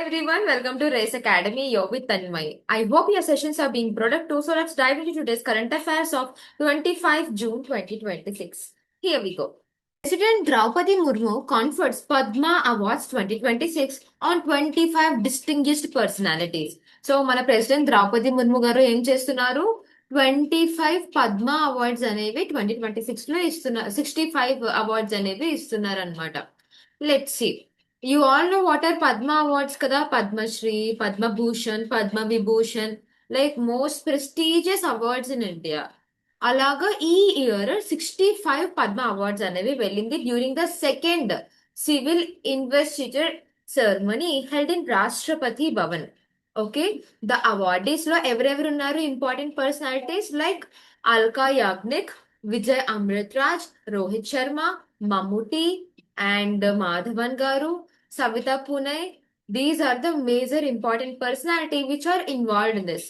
everyone, welcome to Race Academy. You're with Thanmayi. I hope your sessions are being productive. So let's dive into today's current affairs of 25 June 2026. Here we go. President Draupadi Murmu confers Padma Awards 2026 on 25 distinguished personalities. So మన president Droupadi Murmu గారు ఏం చేస్తున్నారు 25 Padma awards అనేవి 2026 లో ఇస్తున్నారు 65 awards అనేవి ఇస్తున్నారు అనమాట. Let's see. You all know what are Padma Awards kada? Padma Shri, Padma Bhushan, Padma Vibhushan, like most prestigious awards in India. అలాగా ఈ ఇయర్ 65 పద్మ అవార్డ్స్ అనేవి వెళ్ళింది during the second civil investiture ceremony held in Rashtrapati Bhavan. Okay, the awardees లో ఎవరెవరు ఉన్నారు? Important personalities like Alka Yagnik, Vijay Amrit Raj, Rohit Sharma, Mammootty and Madhavan గారు, Savita Pune. These are the major important personality which are involved in this.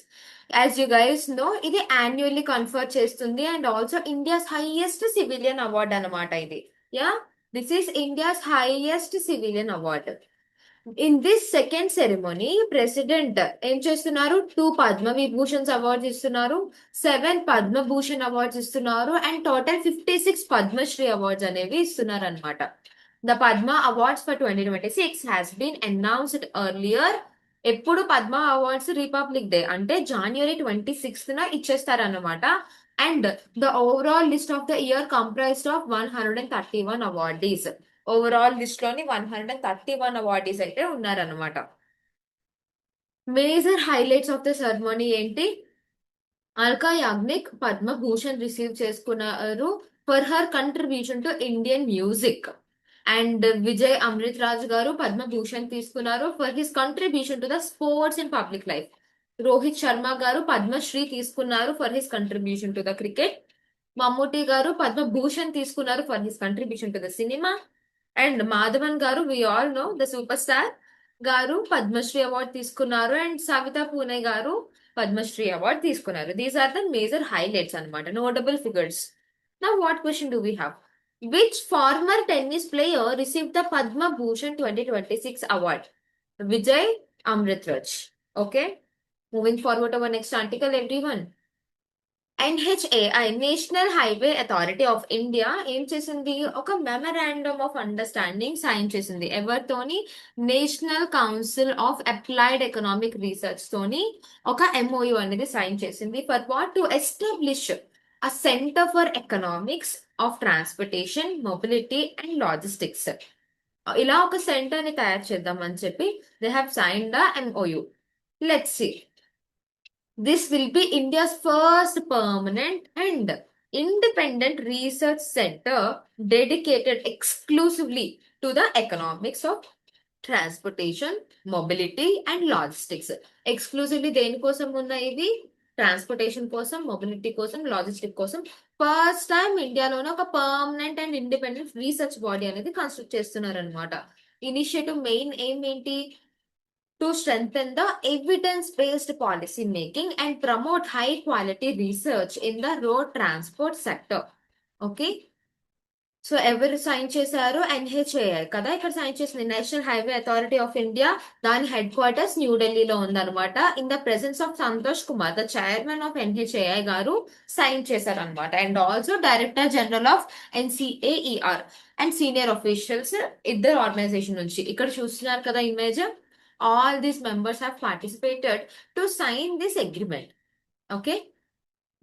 As you guys know, ఇది annually confer చేస్తుంది and also India's highest civilian award అన్నమాట ఇది. Yeah, this is India's highest civilian award. In this second ceremony, President ఏం చేస్తున్నారు? 2 Padma Vibhushans awards ఇస్తున్నారు, 7 Padma Bhushan awards ఇస్తున్నారు and total 56 Padma Shri awards అనేవి ఇస్తున్నారు అన్నమాట. The Padma Awards for 2026 has been announced earlier. ఎప్పుడు Padma awards Republic Day అంటే January 26th ఇచ్చేస్తారన్నమాట. And the overall list of the year comprised of 131 awardees. Overall list లోని 131 awardees అయితే ఉన్నారన్నమాట. Major highlights of the ceremony ఏంటి? Alka Yagnik Padma Bhushan receive చేసుకున్నారు for her contribution to Indian music. And Vijay Amritraj గారు పద్మ భూషణ్ తీసుకున్నారు for his contribution to the sports and public life. Rohit Sharma గారు పద్మశ్రీ తీసుకున్నారు for his contribution to the cricket. Mammootty గారు పద్మ భూషణ్ తీసుకున్నారు for his contribution to the cinema. And Madhavan గారు we all know the super star గారు Padma Shri award తీసుకున్నారు. And Savita Punia గారు పద్మశ్రీ అవార్డ్ తీసుకున్నారు. These are the major highlights అనమాట, notable figures. Now what question do we have? Which former tennis player received the Padma Bhushan 2026 award? Vijay Amritraj. Okay. Moving forward to our next article, everyone. NHAI, National Highway Authority of India, ఏం చేసింది? ఒక memorandum of understanding sign చేసింది. ఎవరితోని? National council of applied economic research తోని ఒక MOU అనేది sign చేసింది. For what? To establish a center for economics of transportation, mobility and logistics. ఇలా ఒక సెంటర్ ని తయారు చేద్దామని చెప్పి they have signed the MOU. Let's see. This will be India's first permanent and independent research center dedicated exclusively to the economics of transportation, mobility and logistics. Exclusively దేనికోసం ఉన్నాయి ఇవి? Transportation కోసం, మొబిలిటీ కోసం, logistic కోసం first time ఇండియాలోనే ఒక permanent and independent research body అనేది construct చేస్తున్నారు అనమాట. ఇనిషియేటివ్ మెయిన్ ఎయిమ్ ఏంటి? To strengthen the evidence based policy making and promote high quality research in the road transport sector. Okay, so ఎవరు sign చేశారు? NHAI కదా ఇక్కడ సైన్ చేసింది. National highway authority of India, దాని head quarters న్యూఢిల్లీలో ఉందన్నమాట. In the presence of Santosh Kumar, the chairman of NHAI గారు sign చేశారు అనమాట. And also director general of NCAER and senior officials ఇద్దరు ఆర్గనైజేషన్ నుంచి. ఇక్కడ చూస్తున్నారు కదా image. All these members have participated to sign this agreement. Okay.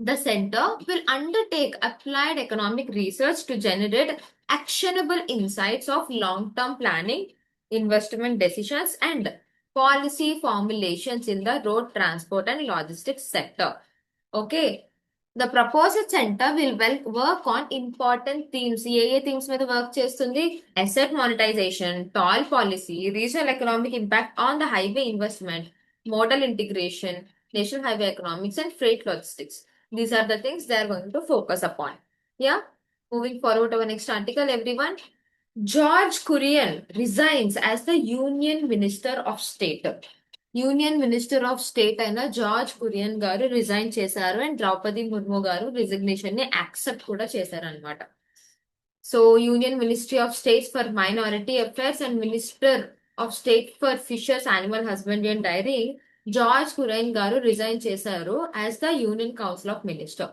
The center will undertake applied economic research to generate actionable insights of long-term planning, investment decisions, and policy formulations in the road transport and logistics sector. Okay. The proposed center will work on important themes. A themes మీద work చేస్తుంది? Asset monetization, toll policy, regional economic impact on the highway investment, modal integration, national highway economics, and freight logistics. These are the things they are going to focus upon. Yeah. Moving forward to our next article, everyone. George Kurian resigns as the Union Minister of State. Union minister of state అయిన George Kurian గారు resign చేశారు and Draupadi Murmu గారు resignation ని accept కూడా చేశారు అనమాట. So union ministry of states for minority affairs and minister of state for fishers animal husbandry and dairying George Kurian గారు resign చేశారు as the union council of minister.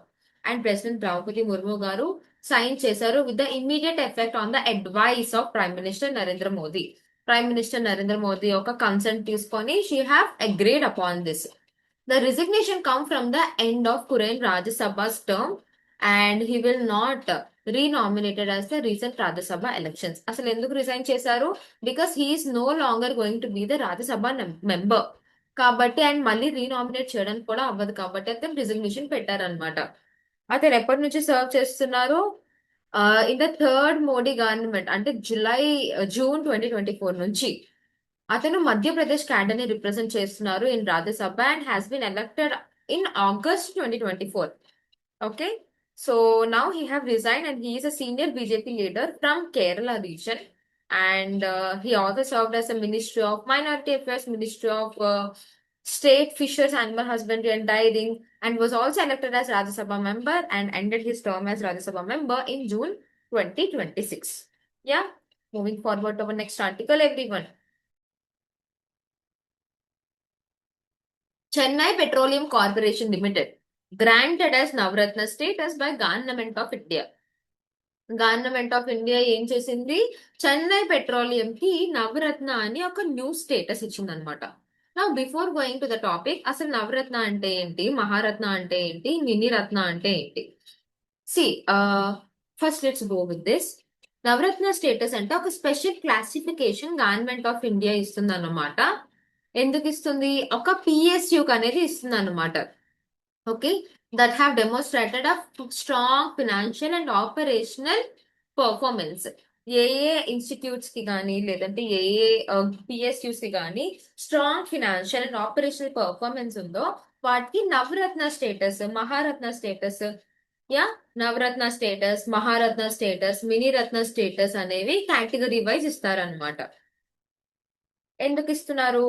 And president Droupadi Murmu గారు sign చేశారు with the immediate effect on the advice of prime minister Narendra Modi. Prime minister Narendra Modi యొక్క consent తీసుకొని she have agreed upon this. The resignation come from the end of Kuren Rajya Sabha's term and he will not re-nominated as the recent Rajya Sabha elections. అసలు ఎందుకు resign చేశారు? Because he is no longer going to be the Rajya Sabha member కాబట్టి, and మళ్ళీ renominate చేయడానికి కూడా అవ్వదు కాబట్టి అతను రిజిగ్నేషన్ పెట్టారనమాట. అతను ఎప్పటి నుంచి సర్వ్ చేస్తున్నారు? In the third Modi government అంటే జూన్ 2024 నుంచి. అతను మధ్యప్రదేశ్ క్యాడర్ ని రిప్రజెంట్ చేస్తున్నారు in Rajya Sabha and has been elected in August 2024. Okay, so now he have resigned and he is a senior BJP leader from Kerala region and he also served as a Ministry of Minority Affairs, Ministry of State Fisheries, Animal Husbandry and Dairying, and was also elected as Rajya Sabha member and ended his term as Rajya Sabha member in June 2026. Yeah, moving forward to our next article, everyone. Chennai Petroleum Corporation Limited granted as Navratna status by Government of India. Government of India ఏం చేసింది? Chennai petroleum కి నవరత్న అని ఒక new status ఇచ్చిందనమాట. నా before going to the topic, అసలు నవరత్న అంటే ఏంటి, మహారత్న అంటే ఏంటి, మినీ రత్న అంటే ఏంటి? See first let's go with this. Navratna status అంటే ఒక special classification government of India ఇస్తుంది అన్నమాట. ఎందుకు ఇస్తుంది? ఒక పిఎస్యు అనేది ఇస్తుంది అన్నమాట. Okay, that have demonstrated a strong financial and operational performance. ఏ ఇన్స్టిట్యూట్స్ కి కానీ లేదంటే ఏ పిఎస్యూస్ కి కానీ strong financial and operational performance ఉందో వాటికి Navratna status, Maharatna status, yeah Navratna status, Maharatna status, mini Ratna status అనేవి కేటగిరీ వైజ్ ఇస్తారనమాట. ఎందుకు ఇస్తున్నారు?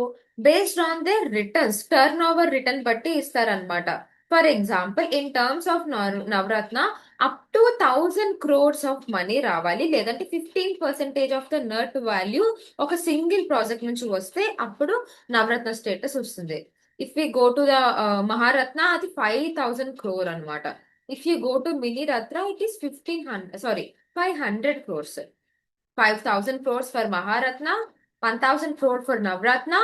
Based on they returns, turnover return బట్టి ఇస్తారనమాట. For example, in terms of Navratna up to 1000 crores of money రావాలి, లేదంటే 15% ఆఫ్ ద నెట్ వాల్యూ ఒక సింగిల్ ప్రాజెక్ట్ నుంచి వస్తే అప్పుడు నవరత్న స్టేటస్ వస్తుంది. If you go to the Maharatna అది 5000 crore అనమాట. If you go to mini Ratna it is 500 crores. 5000 crores for Maharatna, 1000 crores for Navratna,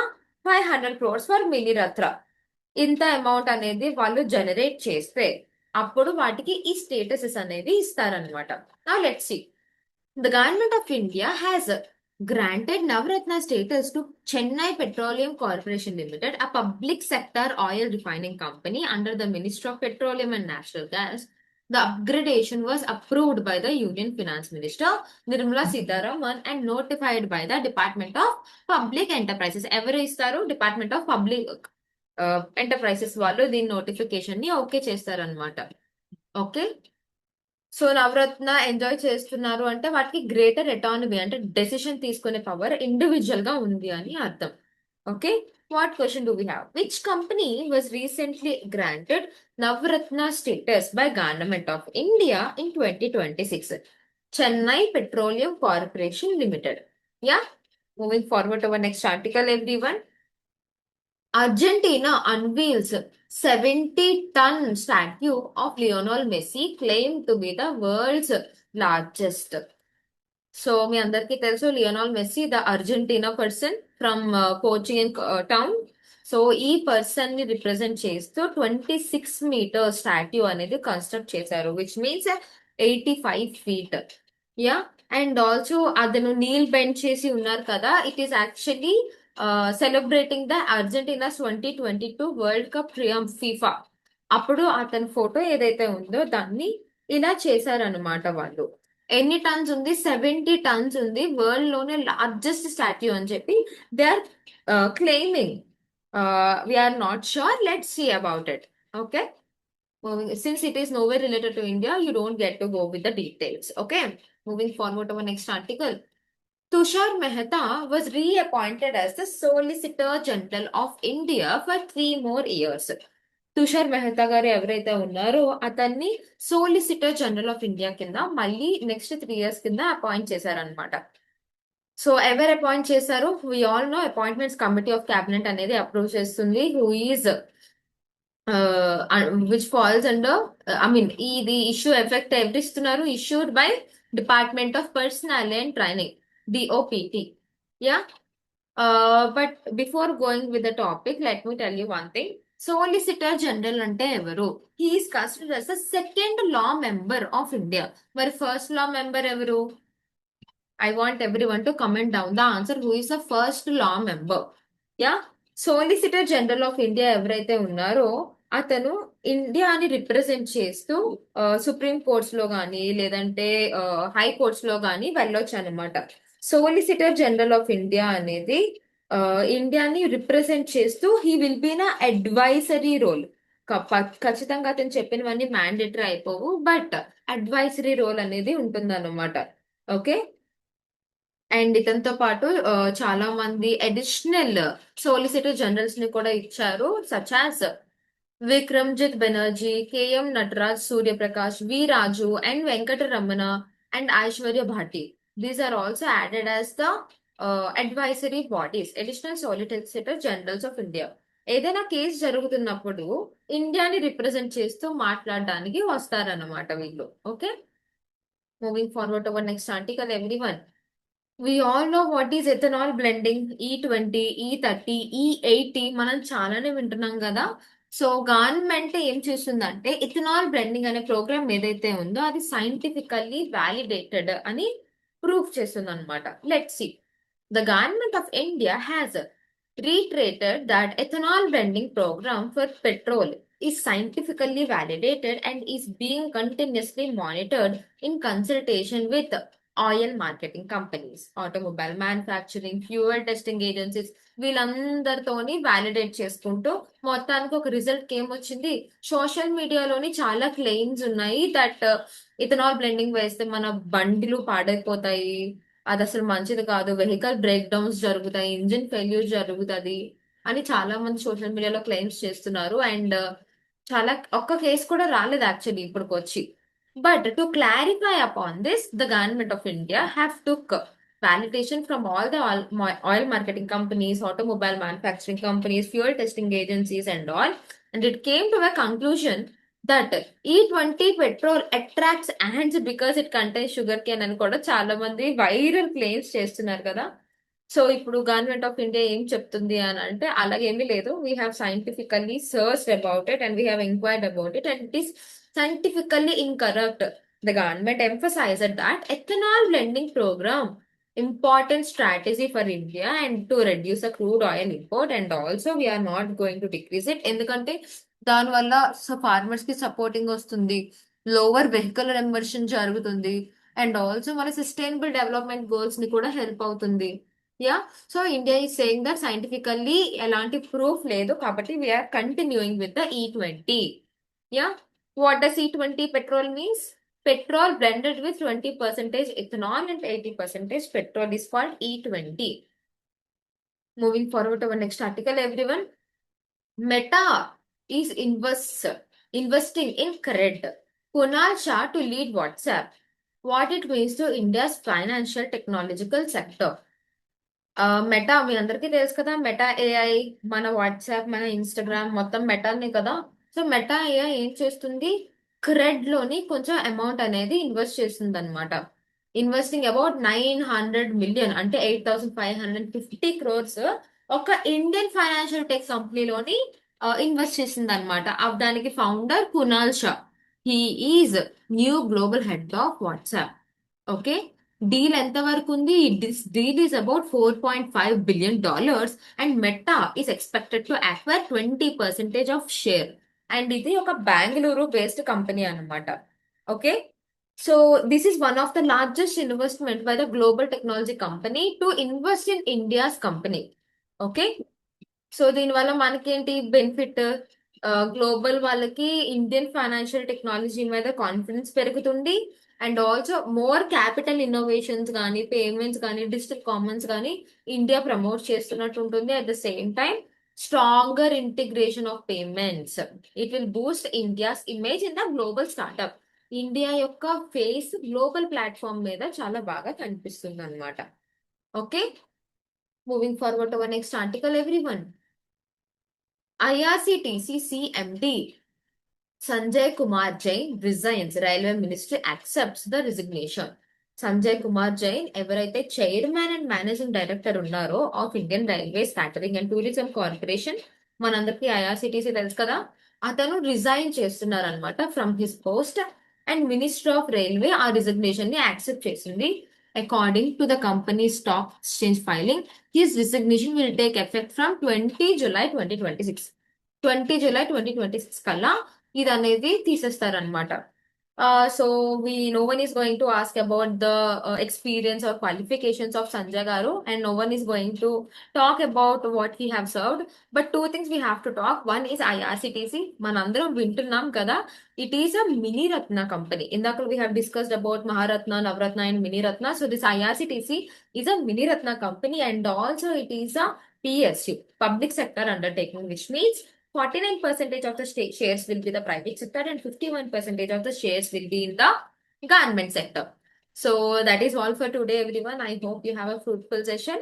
500 crores for mini రత్న. ఇంత అమౌంట్ అనేది వాళ్ళు జనరేట్ చేస్తే అప్పుడు వాటికి ఈ స్టేటసెస్ అనేవి ఇస్తారనమాట. Now let's see. The government of India has granted Navratna status to Chennai Petroleum Corporation Limited, a public sector oil refining company under the Ministry of Petroleum and Natural Gas. The upgradation was approved by the Union Finance Minister Nirmala Sitharaman and notified by the Department of Public Enterprises. ఎవరు ఇస్తారు? Department of Public enterprises వాళ్ళు దీని notification ని okay చేస్తారనమాట. Okay, so నవరత్న enjoy చేస్తున్నారు అంటే వాటికి greater ఎటానమీ అంటే డెసిషన్ తీసుకునే పవర్ ఇండివిజువల్ గా ఉంది అని అర్థం. Okay, what question do we have? Which company was recently granted Navratna status by government of India in 2026? Chennai petroleum corporation limited. Yeah, moving forward to our next article, everyone. Argentina unveils 70-ton statue of Lionel Messi claimed to be the world's largest. So మీ అందరికీ తెలుసు Lionel Messi the Argentina person from Cochin town. So ఈ person ని represent చేస్తూ 26 meter statue అనేది construct చేశారు, which means 85 feet. Yeah, and also అతను knee bend చేసి ఉన్నారు కదా, it is actually celebrating the Argentina's 2022 world cup triumph FIFA. అప్పుడు అతని ఫోటో ఏదైతే ఉందో దాన్ని ఇలా చేశారనమాట వాళ్ళు. ఎన్ని టన్స్ ఉంది? 70 tons ఉంది, వరల్డ్ లోనే లార్జెస్ట్ స్టాట్యూ అని చెప్పి they are claiming. We're not sure, let's see about it. Okay, since it is nowhere related to India, you don't get to go with the details. Okay, moving forward to our next article. Tushar Mehta was reappointed as the Solicitor General of India for 3 more years. Tushar Mehta గారు ఎవరైతే ఉన్నారో అతన్ని solicitor general of India కింద మళ్ళీ next 3 years కింద appoint చేశారనమాట. So ఎవరు appoint చేశారు? We all know appointments committee of cabinet అనేది అప్రూవ్ చేస్తుంది. Who is which falls under, I mean ఇది ఇష్యూ ఎఫెక్ట్ ఎవరు ఇస్తున్నారు? Issued by department of personnel and training, DOPT. Yeah. But before going with the topic, let me tell you one thing. Solicitor general అంటే ఎవరు? He's considered as the second law member of India. మరి first లా member ఎవరు? I want everyone to comment down the answer who is the first law member. Yeah. Solicitor general of India ఎవరైతే ఉన్నారో అతను ఇండియాని represent చేస్తూ supreme courts లో కానీ లేదంటే హై కోర్ట్స్ లో కానీ వెళ్ళొచ్చు అనమాట. సోలిసిటర్ జనరల్ ఆఫ్ ఇండియా అనేది ఇండియాని రిప్రజెంట్ చేస్తూ హీ విల్ బీ నా అడ్వైజరీ రోల్. ఖచ్చితంగా అతను చెప్పినవన్నీ మ్యాండేటరీ అయిపోవు, బట్ అడ్వైజరీ రోల్ అనేది ఉంటుందన్నమాట. ఓకే. అండ్ ఇతనితో పాటు చాలా మంది అడిషనల్ సోలిసిటర్ జనరల్స్ ని కూడా ఇచ్చారు, such as Vikramjit Banerjee, KM Nataraj, Suryaprakash, V Raju and Venkataramana and Aishwarya Bhati. These are also added as the advisory bodies, additional solicitor generals of India. ఏదైనా కేసు జరుగుతున్నప్పుడు ఇండియాని రిప్రజెంట్ చేస్తూ మాట్లాడడానికి వస్తారన్నమాట వీళ్ళు. Okay. Moving forward our next article everyone. We all know what is ethanol blending, E20, E30, E80 మనం చాలానే వింటున్నాం కదా. సో గవర్నమెంట్ ఏం చేస్తుందంటే ఇథనాల్ బ్లెండింగ్ అనే ప్రోగ్రామ్ ఏదైతే ఉందో అది సైంటిఫికల్లీ వ్యాలిడేటెడ్ అని ప్రూఫ్ చేస్తుంది అనమాట. Let's see. The government of India has reiterated that ethanol blending program for petrol is scientifically validated and is being continuously monitored in consultation with oil marketing companies, automobile manufacturing, fuel testing agencies. వీళ్ళందరితోని validate చేసుకుంటూ మొత్తానికి ఒక result ఏమొచ్చింది? Social మీడియాలోని చాలా claims ఉన్నాయి that ethanol blending వేస్తే మన బండిలు పాడైపోతాయి, అది అసలు మంచిది కాదు, వెహికల్ బ్రేక్ డౌన్స్ జరుగుతాయి, ఇంజిన్ ఫెయిల్యూర్ జరుగుతుంది అని చాలా మంది సోషల్ మీడియాలో క్లెయిమ్స్ చేస్తున్నారు. అండ్ చాలా ఒక్క కేసు కూడా రాలేదు యాక్చువల్లీ ఇప్పటికి వచ్చి. But to clarify upon this, the government of India have took validation from all the oil marketing companies, automobile manufacturing companies, fuel testing agencies and all. And it came to a conclusion that E20 petrol attracts ants because it contains sugarcane అని కూడా చాలా మంది viral claims చేస్తున్నారు కదా. So ఇప్పుడు government of India ఏం చెప్తుంది అని అంటే అలాగేమీ లేదు. We have scientifically searched about it and we have enquired about it and it is scientifically incorrect. The government emphasized that ethanol blending program important strategy for India and to reduce the crude oil import, and also we are not going to decrease it. ఎందుకంటే దానివల్ల farmers కి supporting వస్తుంది, lower vehicle emission జరుగుతుంది and also మన sustainable development goals ని కూడా help అవుతుంది. Yeah. So India is saying that scientifically ఎలాంటి ప్రూఫ్ లేదు కాబట్టి we're continuing with the E20. Yeah. What does E20 petrol means? Petrol blended with 20% ethanol and 80% petrol is called E20. Moving forward to our next article, everyone. Meta is investing in cred. Kunal Shah to lead WhatsApp. What it means to India's financial technological sector. Meta మీ అందరికీ తెలుసు కదా. Meta AI, మన WhatsApp, మన Instagram మొత్తం మెటానే కదా. So meta AI ఏం చేస్తుంది? క్రెడ్ లోని కొంచెం అమౌంట్ అనేది ఇన్వెస్ట్ చేస్తుంది అనమాట. ఇన్వెస్టింగ్ అబౌట్ 900 మిలియన్ అంటే 8,550 crores ఒక ఇండియన్ ఫైనాన్షియల్ టెక్ కంపెనీలోని ఇన్వెస్ట్ చేసింది అనమాట. దానికి founder Kunal Shah. He is new global head of WhatsApp. Okay. Deal ఎంత వరకు ఉంది? This deal is about $4.5 billion and meta is expected to acquire 20% of share. And ఇది ఒక బెంగళూరు బేస్డ్ కంపెనీ అనమాట. Okay. So this is one of the largest investment by the global technology company to invest in India's company. Okay. So దీనివల్ల మనకేంటి benefit? Global వాళ్ళకి Indian financial technology మీద confidence పెరుగుతుంది and also more capital innovations కానీ, payments కానీ, digital Commons కానీ India promote చేస్తున్నట్టు ఉంటుంది. At the same time stronger integration of payments. It will Boost India's image in the global startup. India యొక్క face global platform మీద చాలా బాగా కనిపిస్తుంది అనమాట. Okay, moving forward to our next article, everyone. IRCTC CMD Sanjay Kumar Jain resigns. Railway Ministry accepts the resignation. Sanjay Kumar Jain ఎవరైతే chairman and managing director ఉన్నారో of Indian railways catering and tourism corporation, మనందరికి IRCTC తెలుసు కదా, అతను resign చేస్తున్నారనమాట from his post. And ministry of railway ఆ resignation ని accept చేసింది. According to the company stock exchange filing, his resignation will take effect from 20 July 2026. 20 July 2026 కల్లా ఇది అనేది తీసేస్తారనమాట. So no one is going to ask about the experience or qualifications of Sanjay Garu, and no one is going to talk about what he have served. But two things we have to talk. One is IRCTC. Manandram Vintunnam kada. It is a mini Ratna company. In the we have discussed about Maharatna, Navratna, and Mini Ratna. So this IRCTC is a mini Ratna company, and also it is a PSU, public sector undertaking, which means 49% of the shares will be the private sector and 51% of the shares will be in the government sector. So that is all for today, everyone. I hope you have a fruitful session.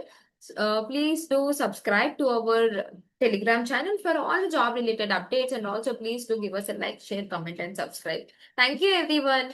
Please do subscribe to our Telegram channel for all the job related updates, and also please do give us a like, share, comment, and subscribe. Thank you, everyone.